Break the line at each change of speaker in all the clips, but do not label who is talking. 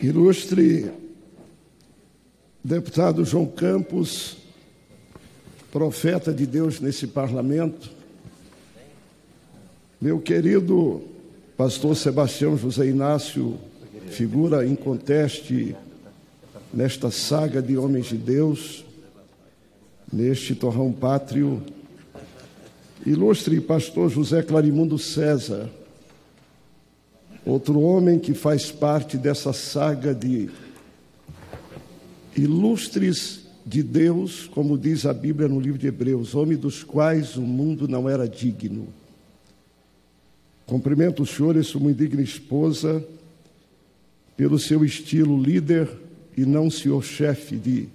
Ilustre deputado João Campos, profeta de Deus nesse parlamento, meu querido pastor Sebastião José Inácio, figura inconteste nesta saga de homens de Deus, neste torrão pátrio, ilustre pastor José Clarimundo César, outro homem que faz parte dessa saga de ilustres de Deus, como diz a Bíblia no livro de Hebreus, homens dos quais o mundo não era digno. Cumprimento o senhor e sua muito digna esposa pelo seu estilo líder e não senhor chefe de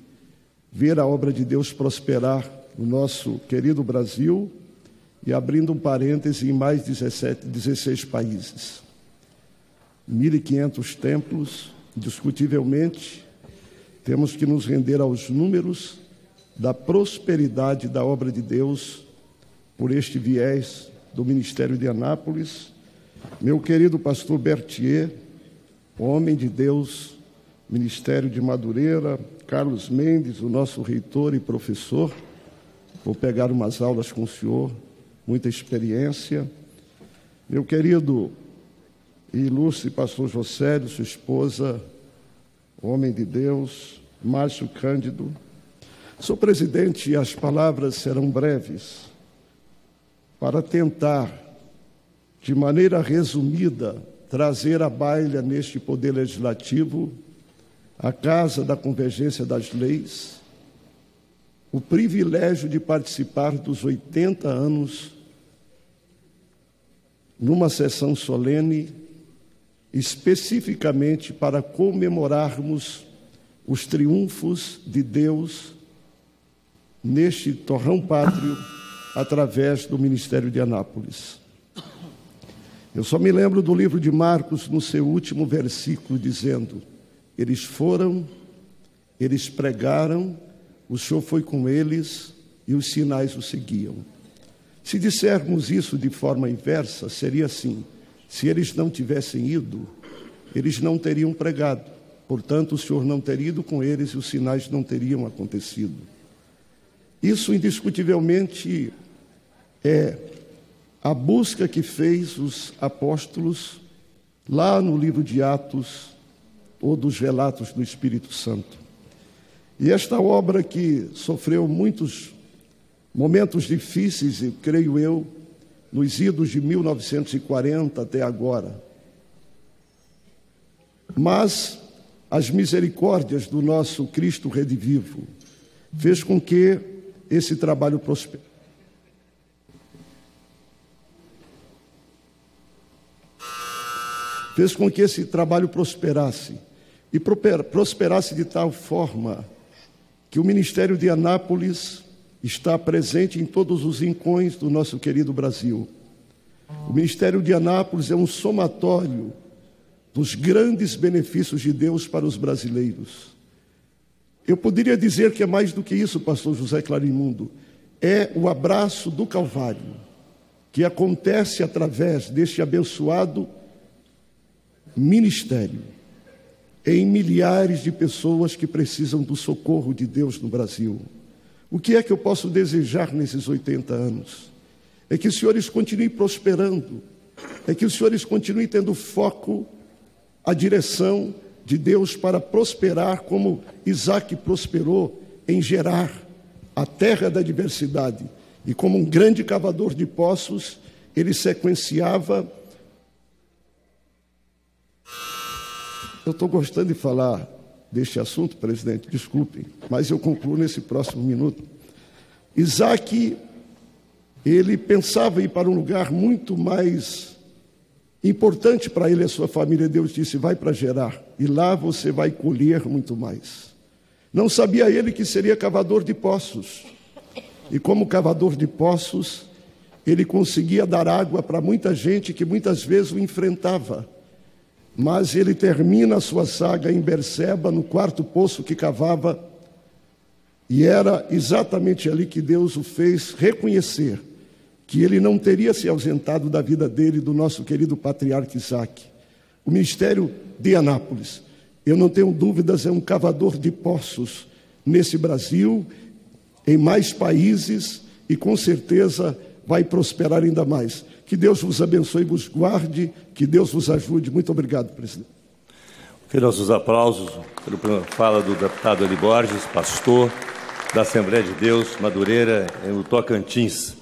ver a obra de Deus prosperar no nosso querido Brasil e abrindo um parêntese em mais 16 países. 1.500 templos, indiscutivelmente, temos que nos render aos números da prosperidade da obra de Deus por este viés do Ministério de Anápolis. Meu querido pastor Berthier, homem de Deus, Ministério de Madureira, Carlos Mendes, o nosso reitor e professor, vou pegar umas aulas com o senhor, muita experiência. Meu querido e ilustre pastor Josélio, sua esposa, homem de Deus, Márcio Cândido. Senhor presidente, as palavras serão breves para tentar, de maneira resumida, trazer à baila neste Poder Legislativo, a Casa da Convergência das Leis, o privilégio de participar dos 80 anos numa sessão solene, especificamente para comemorarmos os triunfos de Deus neste torrão pátrio através do Ministério de Anápolis. Eu só me lembro do livro de Marcos, no seu último versículo, dizendo: eles foram, eles pregaram, o Senhor foi com eles e os sinais o seguiam. Se dissermos isso de forma inversa, seria assim: se eles não tivessem ido, eles não teriam pregado. Portanto, o Senhor não teria ido com eles e os sinais não teriam acontecido. Isso, indiscutivelmente, é a busca que fez os apóstolos lá no livro de Atos ou dos relatos do Espírito Santo. E esta obra que sofreu muitos momentos difíceis, e creio eu, nos idos de 1940 até agora. Mas as misericórdias do nosso Cristo redivivo fez com que esse trabalho prosperasse. Fez com que esse trabalho prosperasse, e prosperasse de tal forma que o Ministério de Anápolis está presente em todos os rincões do nosso querido Brasil. O Ministério de Anápolis é um somatório dos grandes benefícios de Deus para os brasileiros. Eu poderia dizer que é mais do que isso, pastor José Clarimundo. É o abraço do Calvário, que acontece através deste abençoado ministério em milhares de pessoas que precisam do socorro de Deus no Brasil. O que é que eu posso desejar nesses 80 anos? É que os senhores continuem prosperando, é que os senhores continuem tendo foco, a direção de Deus para prosperar, como Isaac prosperou em Gerar, a terra da diversidade. E como um grande cavador de poços, ele sequenciava. Eu estou gostando de falar deste assunto, presidente, desculpem, mas eu concluo nesse próximo minuto. Isaac, ele pensava ir para um lugar muito mais importante para ele e a sua família. Deus disse: vai para Gerar, e lá você vai colher muito mais. Não sabia ele que seria cavador de poços, e como cavador de poços, ele conseguia dar água para muita gente que muitas vezes o enfrentava. Mas ele termina a sua saga em Berseba, no quarto poço que cavava, e era exatamente ali que Deus o fez reconhecer que ele não teria se ausentado da vida dele, do nosso querido patriarca Isaac. O ministério de Anápolis eu não tenho dúvidas, é um cavador de poços nesse Brasil, em mais países, e com certeza vai prosperar ainda mais. Que Deus vos abençoe e vos guarde, que Deus vos ajude. Muito obrigado, presidente.
Quero nossos aplausos pela fala do deputado Eli Borges, pastor da Assembleia de Deus, Madureira, no Tocantins.